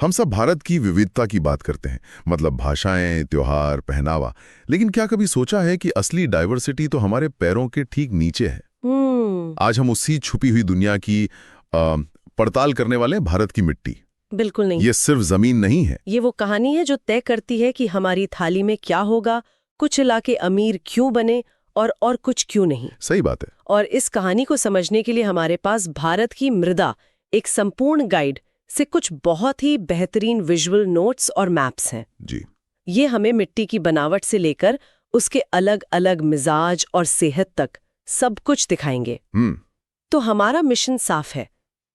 हम सब भारत की विविधता की बात करते हैं, मतलब भाषाएं, त्योहार, पहनावा। लेकिन क्या कभी सोचा है कि असली डाइवर्सिटी तो हमारे पैरों के ठीक नीचे है? आज हम उसी छुपी हुई दुनिया की पड़ताल करने वाले हैं, भारत की मिट्टी। बिल्कुल नहीं। ये सिर्फ जमीन नहीं है। ये वो कहानी है जो तय करती है कि हमारी थाली में क्या होगा, कुछ इलाके अमीर क्यों बने और कुछ क्यों नहीं। सही बात है। और इस कहानी को समझने के लिए हमारे पास भारत की मृदा, एक संपूर्ण गाइड से कुछ बहुत ही बेहतरीन विजुअल नोट्स और मैप्स हैं। जी। ये हमें मिट्टी की बनावट से लेकर उसके अलग अलग मिजाज और सेहत तक सब कुछ दिखाएंगे। तो हमारा मिशन साफ है,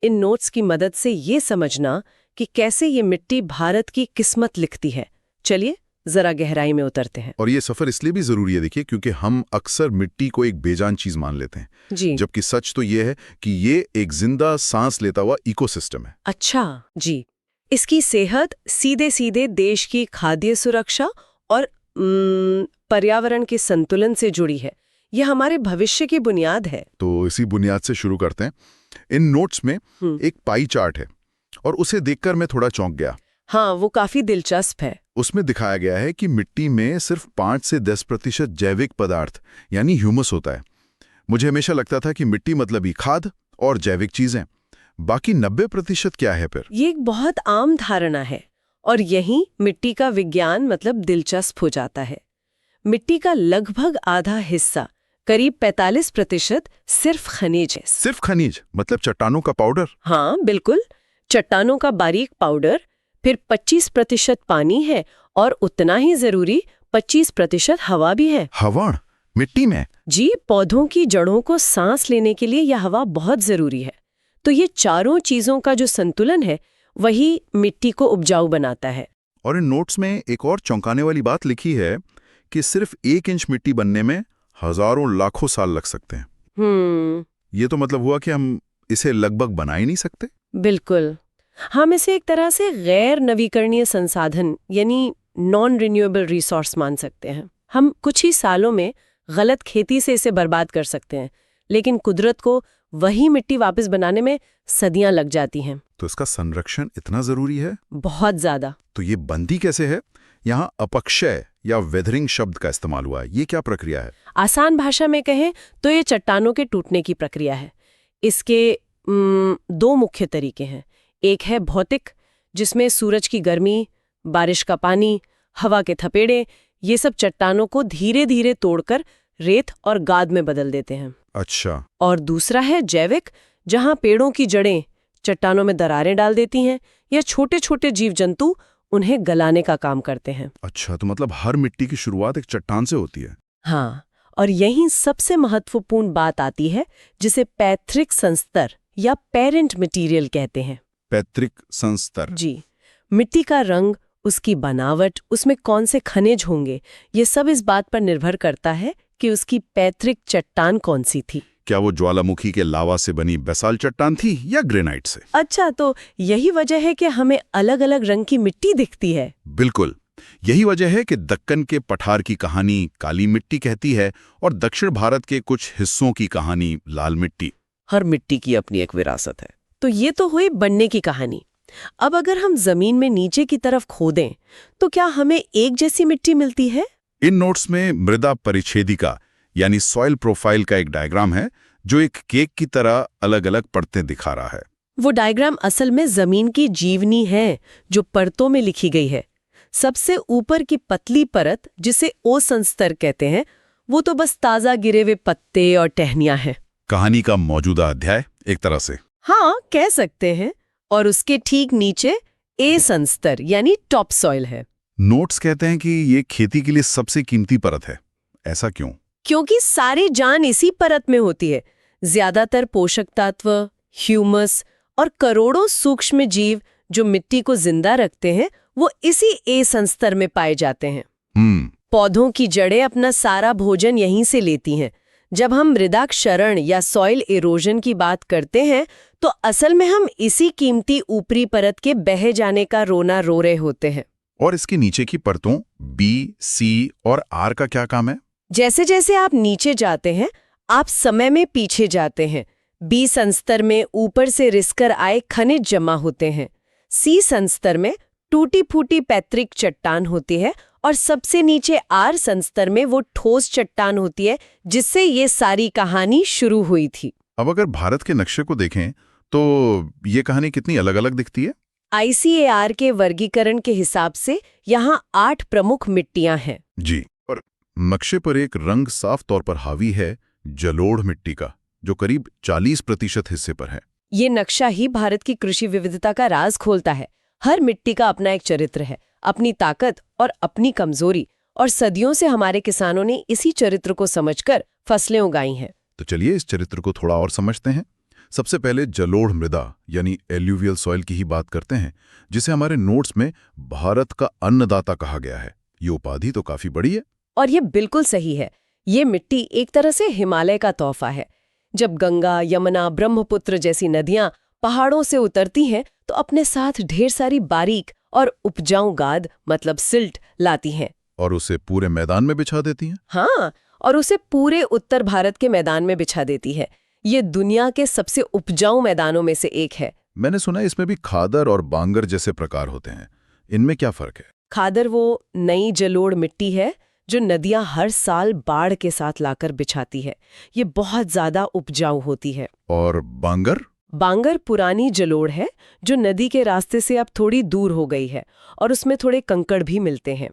इन नोट्स की मदद से ये समझना कि कैसे ये मिट्टी भारत की किस्मत लिखती है। चलिए जरा गहराई में उतरते हैं। और ये सफर इसलिए भी जरूरी है, देखिए, क्योंकि हम अक्सर मिट्टी को एक बेजान चीज मान लेते हैं। जी। जबकि सच तो ये है कि ये एक जिंदा सांस लेता हुआ इकोसिस्टम है। अच्छा जी। इसकी सेहत सीधे सीधे देश की खाद्य सुरक्षा और पर्यावरण के संतुलन से जुड़ी है। यह हमारे भविष्य की बुनियाद है। तो इसी बुनियाद से शुरू करते हैं। इन नोट्स में एक पाई चार्ट है और उसे देखकर मैं थोड़ा चौंक गया। हाँ, वो काफी दिलचस्प है। उसमें दिखाया गया है कि मिट्टी में सिर्फ 5 से 10% जैविक पदार्थ यानी ह्यूमस होता है। मुझे हमेशा लगता था कि मिट्टी मतलब ही खाद और जैविक चीजें, बाकी 90% क्या है फिर? ये एक बहुत आम धारणा है और यही मिट्टी का विज्ञान मतलब दिलचस्प हो जाता है। मिट्टी का लगभग आधा हिस्सा, करीब 45% सिर्फ खनिज है। सिर्फ खनिज मतलब चट्टानों का पाउडर? हाँ बिल्कुल, चट्टानों का बारीक पाउडर। फिर 25% पानी है और उतना ही जरूरी 25% हवा भी है। हवा मिट्टी में? जी, पौधों की जड़ों को सांस लेने के लिए यह हवा बहुत जरूरी है। तो ये चारों चीजों का जो संतुलन है वही मिट्टी को उपजाऊ बनाता है। और इन नोट्स में एक और चौंकाने वाली बात लिखी है कि सिर्फ 1 इंच मिट्टी बनने में हजारों लाखों साल लग सकते हैं। ये तो मतलब हुआ कि हम इसे लगभग बना ही नहीं सकते। बिल्कुल, हम इसे एक तरह से गैर नवीकरणीय संसाधन यानी नॉन रिन्यूएबल रिसोर्स मान सकते हैं। हम कुछ ही सालों में गलत खेती से इसे बर्बाद कर सकते हैं, लेकिन कुदरत को वही मिट्टी वापस बनाने में सदियां लग जाती हैं। तो इसका संरक्षण इतना जरूरी है? बहुत ज्यादा। तो ये बनती कैसे है? यहाँ अपक्षय या वेदरिंग शब्द का इस्तेमाल हुआ है। ये क्या प्रक्रिया है? आसान भाषा में कहें तो ये चट्टानों के टूटने की प्रक्रिया है। इसके 2 मुख्य तरीके हैं। एक है भौतिक, जिसमें सूरज की गर्मी, बारिश का पानी, हवा के थपेड़े, ये सब चट्टानों को धीरे धीरे तोड़कर रेत और गाद में बदल देते हैं। अच्छा। और दूसरा है जैविक, जहां पेड़ों की जड़ें चट्टानों में दरारें डाल देती हैं या छोटे छोटे जीव जंतु उन्हें गलाने का काम करते हैं। अच्छा, तो मतलब हर मिट्टी की शुरुआत एक चट्टान से होती है। हाँ, और यही सबसे महत्वपूर्ण बात आती है, जिसे पैतृक संस्तर या पेरेंट मटेरियल कहते हैं। पैतृक संस्तर? जी। मिट्टी का रंग, उसकी बनावट, उसमें कौन से खनिज होंगे, ये सब इस बात पर निर्भर करता है कि उसकी पैतृक चट्टान कौन सी थी। क्या वो ज्वालामुखी के लावा से बनी बेसाल्ट चट्टान थी या ग्रेनाइट से? अच्छा, तो यही वजह है कि हमें अलग अलग रंग की मिट्टी दिखती है। बिल्कुल, यही वजह है कि दक्कन के पठार की कहानी काली मिट्टी कहती है और दक्षिण भारत के कुछ हिस्सों की कहानी लाल मिट्टी। हर मिट्टी की अपनी एक विरासत है। तो ये तो हुई बनने की कहानी। अब अगर हम जमीन में नीचे की तरफ खोदें तो क्या हमें एक जैसी मिट्टी मिलती है? इन नोट्स में मृदा परिच्छेदिका यानी सॉइल प्रोफाइल का एक डायग्राम है जो एक केक की तरह अलग अलग परतें दिखा रहा है। वो डायग्राम असल में जमीन की जीवनी है जो परतों में लिखी गई है। सबसे ऊपर की पतली परत, जिसे ओसन स्तर कहते हैं, वो तो बस ताजा गिरे हुए पत्ते और टहनियां हैं। कहानी का मौजूदा अध्याय एक तरह से। हाँ, कह सकते हैं। और उसके ठीक नीचे ए संस्तर यानी टॉप सॉइल है। नोट्स कहते हैं कि ये खेती के लिए सबसे कीमती परत है। ऐसा क्यों? क्योंकि सारी जान इसी परत में होती है। ज्यादातर पोषक तत्व, ह्यूमस और करोड़ों सूक्ष्म जीव जो मिट्टी को जिंदा रखते हैं वो इसी ए संस्तर में पाए जाते हैं। पौधों की जड़ें अपना सारा भोजन यहीं से लेती हैं। जब हम मृदा क्षरण या सॉइल इरोजन की बात करते हैं तो असल में हम इसी कीमती ऊपरी परत के बह जाने का रोना रो रहे होते हैं। और इसके नीचे की परतों बी, सी और आर का क्या काम है? जैसे जैसे आप नीचे जाते हैं आप समय में पीछे जाते हैं। बी संस्तर में ऊपर से रिसकर आए खनिज जमा होते हैं। सी संस्तर में टूटी फूटी पैतृक चट्टान होती है और सबसे नीचे आर संस्तर में वो ठोस चट्टान होती है जिससे ये सारी कहानी शुरू हुई थी। अब अगर भारत के नक्शे को देखें तो ये कहानी कितनी अलग अलग दिखती है। ICAR के वर्गीकरण के हिसाब से यहाँ 8 प्रमुख मिट्टियां हैं। जी, और नक्शे पर एक रंग साफ तौर पर हावी है जलोढ़ मिट्टी का, जो करीब 40% हिस्से पर है। ये नक्शा ही भारत की कृषि विविधता का राज खोलता है। हर मिट्टी का अपना एक चरित्र है, अपनी ताकत और अपनी कमजोरी, और सदियों से हमारे किसानों ने इसी चरित्र को समझकर फसलें उगाई हैं। तो चलिए इस चरित्र को थोड़ा और समझते हैं। सबसे पहले जलोढ़ मृदा यानी एल्यूवियल सॉइल की ही बात करते हैं, जिसे हमारे नोट्स में भारत का अन्नदाता कहा गया है। ये उपाधि तो काफी बड़ी है। और ये बिल्कुल सही है। ये मिट्टी एक तरह से हिमालय का तोहफा है। जब गंगा, यमुना, ब्रह्मपुत्र जैसी नदियां पहाड़ों से उतरती हैं तो अपने साथ ढेर सारी बारीक और उपजाऊ गाद मतलब सिल्ट लाती हैं और उसे पूरे मैदान में बिछा देती हैं। हाँ, और उसे पूरे उत्तर भारत के मैदान में बिछा देती है। ये दुनिया के सबसे उपजाऊ मैदानों में से एक है। मैंने सुना है इसमें भी खादर और बांगर जैसे प्रकार होते हैं। इनमें क्या फर्क है? खादर वो नई जलोढ़ मिट्टी है जो नदियां हर साल बाढ़ के साथ लाकर बिछाती है। ये बहुत ज्यादा उपजाऊ होती है। और बांगर? बांगर पुरानी जलोढ़ है जो नदी के रास्ते से अब थोड़ी दूर हो गई है और उसमें थोड़े कंकड़ भी मिलते हैं।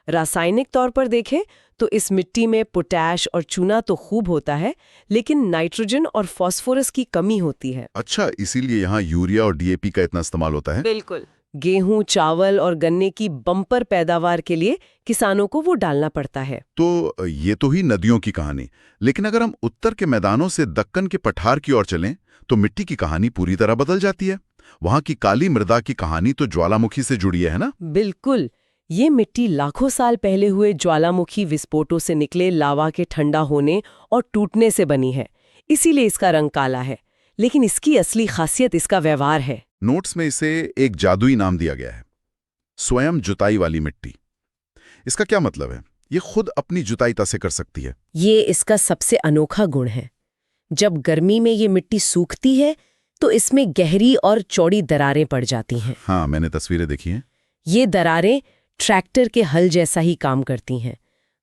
रासायनिक तौर पर देखें तो इस मिट्टी में पोटैश और चूना तो खूब होता है, लेकिन नाइट्रोजन और फास्फोरस की कमी होती है। अच्छा, इसीलिए यहाँ यूरिया और DAP का इतना इस्तेमाल होता है। बिल्कुल। गेहूं, चावल और गन्ने की बम्पर पैदावार के लिए किसानों को वो डालना पड़ता है। तो ये तो ही नदियों की कहानी, लेकिन अगर हम उत्तर के मैदानों से दक्कन के पठार की ओर चलें तो मिट्टी की कहानी पूरी तरह बदल जाती है। वहां की काली मृदा की कहानी तो ज्वालामुखी से जुड़ी है ना? बिल्कुल। ये मिट्टी लाखों साल पहले हुए ज्वालामुखी विस्फोटों से निकले लावा के ठंडा होने और टूटने से बनी है, इसीलिए इसका रंग काला है। लेकिन इसकी असली खासियत इसका व्यवहार है। नोट्स में इसे एक जादुई नाम दिया गया है, स्वयं जुताई वाली मिट्टी। इसका क्या मतलब है? ये खुद अपनी जुताई तैसे कर सकती है। ये इसका सबसे अनोखा गुण है। जब गर्मी में ये मिट्टी सूखती है तो इसमें गहरी और चौड़ी दरारें पड़ जाती हैं। हाँ, मैंने तस्वीरें देखी हैं। ये दरारें ट्रैक्टर के हल जैसा ही काम करती हैं,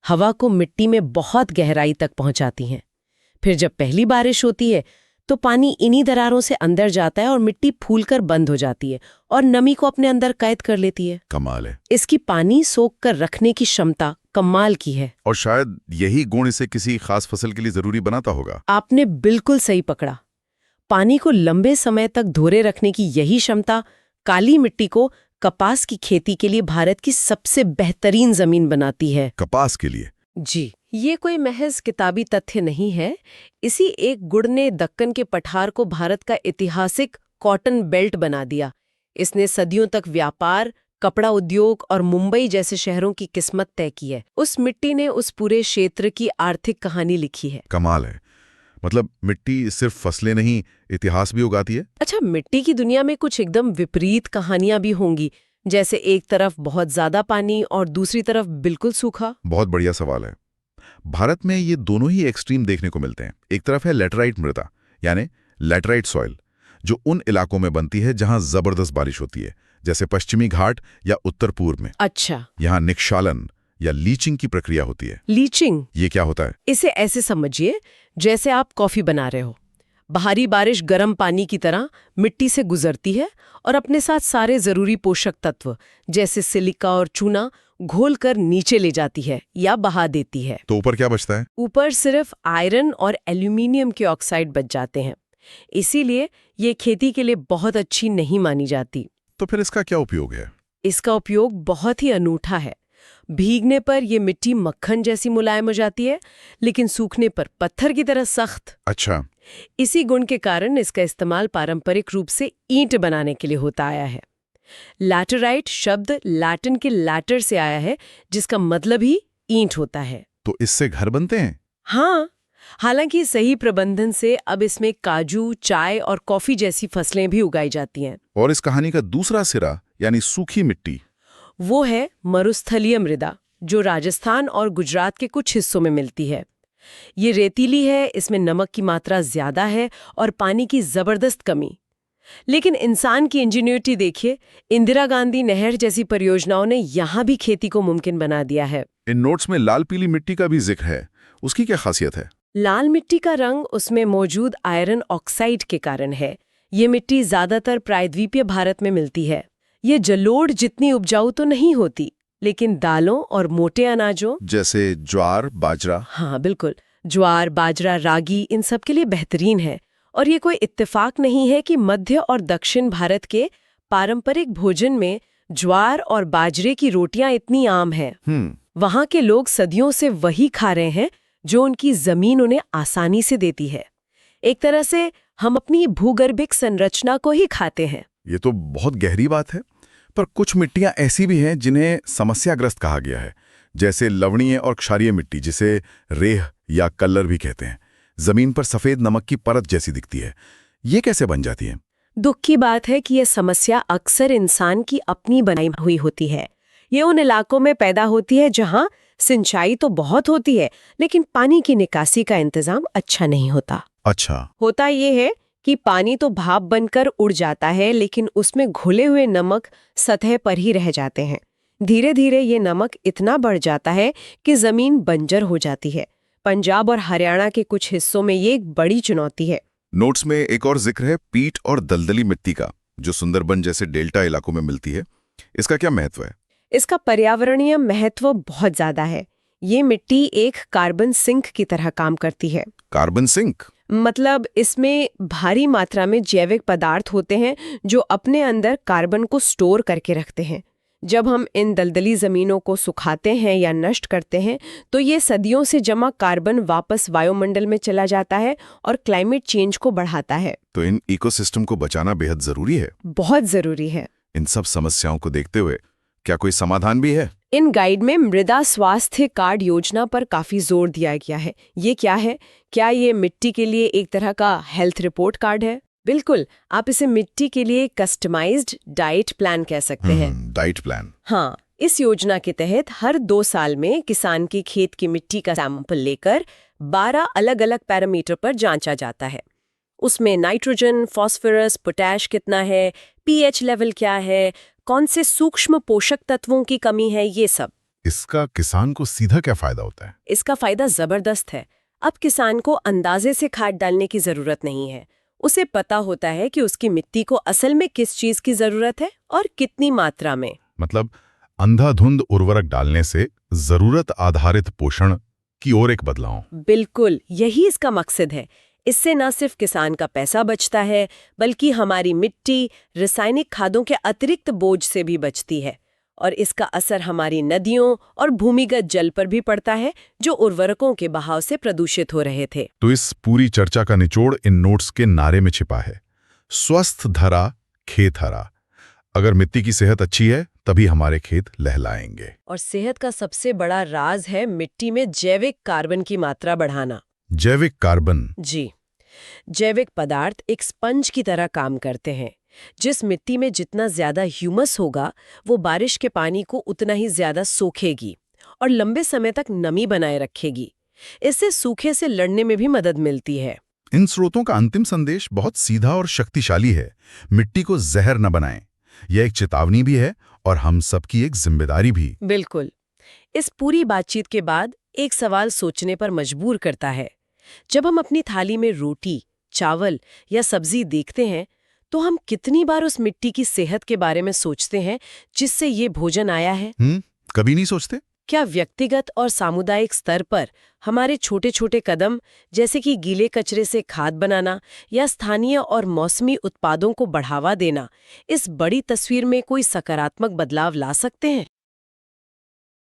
हवा को मिट्टी में बहुत गहराई तक पहुंचाती हैं। फिर जब पहली बारिश होती है तो पानी इन्हीं दरारों से अंदर जाता है और मिट्टी फूलकर बंद हो जाती है और नमी को अपने अंदर कैद कर लेती है। कमाल है। इसकी पानी सोख कर रखने की क्षमता कमाल की है। और शायद यही गुण इसे किसी खास फसल के लिए जरूरी बनाता होगा। आपने बिल्कुल सही पकड़ा। पानी को लंबे समय तक धोरे रखने की यही क्षमता काली मिट्टी को कपास की खेती के लिए भारत की सबसे बेहतरीन जमीन बनाती है। कपास के लिए? जी, ये कोई महज किताबी तथ्य नहीं है। इसी एक गुण ने दक्कन के पठार को भारत का ऐतिहासिक कॉटन बेल्ट बना दिया। इसने सदियों तक व्यापार, कपड़ा उद्योग और मुंबई जैसे शहरों की किस्मत तय की है। उस मिट्टी ने उस पूरे क्षेत्र की आर्थिक कहानी लिखी है। कमाल है। मतलब मिट्टी सिर्फ फसलें नहीं, इतिहास भी उगाती है। अच्छा, मिट्टी की दुनिया में कुछ एकदम विपरीत कहानियां भी होंगी, जैसे एक तरफ बहुत ज्यादा पानी और दूसरी तरफ बिल्कुल सूखा। बहुत बढ़िया सवाल है। भारत में ये दोनों ही एक्सट्रीम देखने को मिलते हैं। एक तरफ है लैटराइट मृदा यानी लैटराइट सॉइल, जो उन इलाकों में बनती है जहां जबरदस्त बारिश होती है, जैसे पश्चिमी घाट या उत्तर पूर्व में। अच्छा। यहाँ निक्षालन या लीचिंग की प्रक्रिया होती है। लीचिंग? ये क्या होता है? इसे ऐसे समझिए जैसे आप कॉफी बना रहे हो। बाहरी बारिश गर्म पानी की तरह मिट्टी से गुजरती है और अपने साथ सारे जरूरी पोषक तत्व जैसे सिलिका और चूना घोलकर नीचे ले जाती है या बहा देती है। तो ऊपर क्या बचता है? ऊपर सिर्फ आयरन और एल्यूमिनियम के ऑक्साइड बच जाते हैं। इसीलिए ये खेती के लिए बहुत अच्छी नहीं मानी जाती। तो फिर इसका क्या उपयोग है? इसका उपयोग बहुत ही अनूठा है। भीगने पर ये मिट्टी मक्खन जैसी मुलायम हो जाती है, लेकिन सूखने पर पत्थर की तरह सख्त। अच्छा। इसी गुण के कारण इसका इस्तेमाल पारंपरिक रूप से ईंट बनाने के लिए होता आया है। लैटराइट शब्द लैटिन के लैटर से आया है, जिसका मतलब ही ईंट होता है। तो इससे घर बनते हैं? हाँ, हालांकि सही प्रबंधन से अब इसमें काजू, चाय और कॉफी जैसी फसलें भी उगाई जाती हैं। और इस कहानी का दूसरा सिरा यानी सूखी मिट्टी, वो है मरुस्थलीय मृदा, जो राजस्थान और गुजरात के कुछ हिस्सों में मिलती है। ये रेतीली है, इसमें नमक की मात्रा ज्यादा है और पानी की जबरदस्त कमी। लेकिन इंसान की इंजीनियरिटी देखिए, इंदिरा गांधी नहर जैसी परियोजनाओं ने यहाँ भी खेती को मुमकिन बना दिया है। इन नोट्स में लाल पीली मिट्टी का भी जिक्र है, उसकी क्या खासियत है? लाल मिट्टी का रंग उसमें मौजूद आयरन ऑक्साइड के कारण है। ये मिट्टी ज्यादातर प्रायद्वीपीय भारत में मिलती है। ये जलोढ़ जितनी उपजाऊ तो नहीं होती, लेकिन दालों और मोटे अनाजों जैसे ज्वार, बाजरा। हाँ बिल्कुल, ज्वार, बाजरा, रागी इन सब के लिए बेहतरीन है। और ये कोई इत्तेफाक नहीं है कि मध्य और दक्षिण भारत के पारंपरिक भोजन में ज्वार और बाजरे की रोटियां इतनी आम हैं। वहाँ के लोग सदियों से वही खा रहे हैं जो उनकी जमीन उन्हें आसानी से देती है। एक तरह से हम अपनी भूगर्भिक संरचना को ही खाते हैं। ये तो बहुत गहरी बात है। पर कुछ मिट्टियां ऐसी भी हैं जिन्हें समस्याग्रस्त कहा गया है, जैसे लवणीय और क्षारीय मिट्टी, जिसे रेह या कल्लर भी कहते हैं। जमीन पर सफेद नमक की परत जैसी दिखती है। ये कैसे बन जाती है? दुख की बात है कि यह समस्या अक्सर इंसान की अपनी बनाई हुई होती है। ये उन इलाकों में पैदा होती है जहां सिंचाई तो बहुत होती है, लेकिन पानी की निकासी का इंतजाम अच्छा नहीं होता। अच्छा। होता ये है कि पानी तो भाप बनकर उड़ जाता है, लेकिन उसमें घुले हुए नमक सतह पर ही रह जाते हैं। धीरे धीरे ये नमक इतना बढ़ जाता है कि जमीन बंजर हो जाती है। पंजाब और हरियाणा के कुछ हिस्सों में ये एक बड़ी चुनौती है। नोट्स में एक और जिक्र है पीट और दलदली मिट्टी का, जो सुंदरबन जैसे डेल्टा इलाकों में मिलती है। इसका क्या महत्व है? इसका पर्यावरणीय महत्व बहुत ज्यादा है। ये मिट्टी एक कार्बन सिंक की तरह काम करती है। कार्बन सिंक मतलब इसमें भारी मात्रा में जैविक पदार्थ होते हैं जो अपने अंदर कार्बन को स्टोर करके रखते हैं। जब हम इन दलदली जमीनों को सुखाते हैं या नष्ट करते हैं, तो ये सदियों से जमा कार्बन वापस वायुमंडल में चला जाता है और क्लाइमेट चेंज को बढ़ाता है। तो इन इकोसिस्टम को बचाना बेहद जरूरी है। बहुत जरूरी है। इन सब समस्याओं को देखते हुए क्या कोई समाधान भी है? इन गाइड में मृदा स्वास्थ्य कार्ड योजना पर काफी जोर दिया गया है। ये क्या है? क्या ये मिट्टी के लिए एक तरह का हेल्थ रिपोर्ट कार्ड है? बिल्कुल, आप इसे मिट्टी के लिए कस्टमाइज्ड डाइट प्लान कह सकते हैं। Diet plan. हाँ, इस योजना के तहत हर 2 साल में किसान की खेत की मिट्टी का सैंपल लेकर 12 अलग-अलग पैरामीटर पर जांचा जाता है। उसमें नाइट्रोजन, फास्फोरस, पोटैश कितना है, पीएच लेवल क्या है, कौन से सूक्ष्म पोषक तत्वों की कमी है, ये सब। इसका किसान को सीधा क्या फायदा होता है? इसका फायदा जबरदस्त है। अब किसान को अंदाजे से खाद डालने की जरूरत नहीं है। उसे पता होता है कि उसकी मिट्टी को असल में किस चीज की जरूरत है और कितनी मात्रा में। मतलब अंधाधुंध उर्वरक डालने से जरूरत आधारित पोषण की ओर एक बदलाव। बिल्कुल, यही इसका मकसद है। इससे न सिर्फ किसान का पैसा बचता है, बल्कि हमारी मिट्टी रासायनिक खादों के अतिरिक्त बोझ से भी बचती है। और इसका असर हमारी नदियों और भूमिगत जल पर भी पड़ता है, जो उर्वरकों के बहाव से प्रदूषित हो रहे थे। तो इस पूरी चर्चा का निचोड़ इन नोट्स के नारे में छिपा है, स्वस्थ धरा खेत हरा। अगर मिट्टी की सेहत अच्छी है तभी हमारे खेत लहलाएंगे। और सेहत का सबसे बड़ा राज है मिट्टी में जैविक कार्बन की मात्रा बढ़ाना। जैविक कार्बन? जी, जैविक पदार्थ एक स्पंज की तरह काम करते हैं। जिस मिट्टी में जितना ज्यादा ह्यूमस होगा, वो बारिश के पानी को उतना ही ज्यादा सोखेगी और लंबे समय तक नमी बनाए रखेगी। इससे सूखे से लड़ने में भी मदद मिलती है। इन स्रोतों का अंतिम संदेश बहुत सीधा और शक्तिशाली है। मिट्टी को जहर न बनाएं। यह एक चेतावनी भी है और हम सबकी एक जिम्मेदारी भी। बिल्कुल। इस पूरी बातचीत के बाद एक सवाल सोचने पर मजबूर करता है। जब हम अपनी थाली में रोटी, चावल या सब्जी देखते हैं, तो हम कितनी बार उस मिट्टी की सेहत के बारे में सोचते हैं जिससे ये भोजन आया है? कभी नहीं सोचते। क्या व्यक्तिगत और सामुदायिक स्तर पर हमारे छोटे छोटे कदम, जैसे कि गीले कचरे से खाद बनाना या स्थानीय और मौसमी उत्पादों को बढ़ावा देना, इस बड़ी तस्वीर में कोई सकारात्मक बदलाव ला सकते हैं?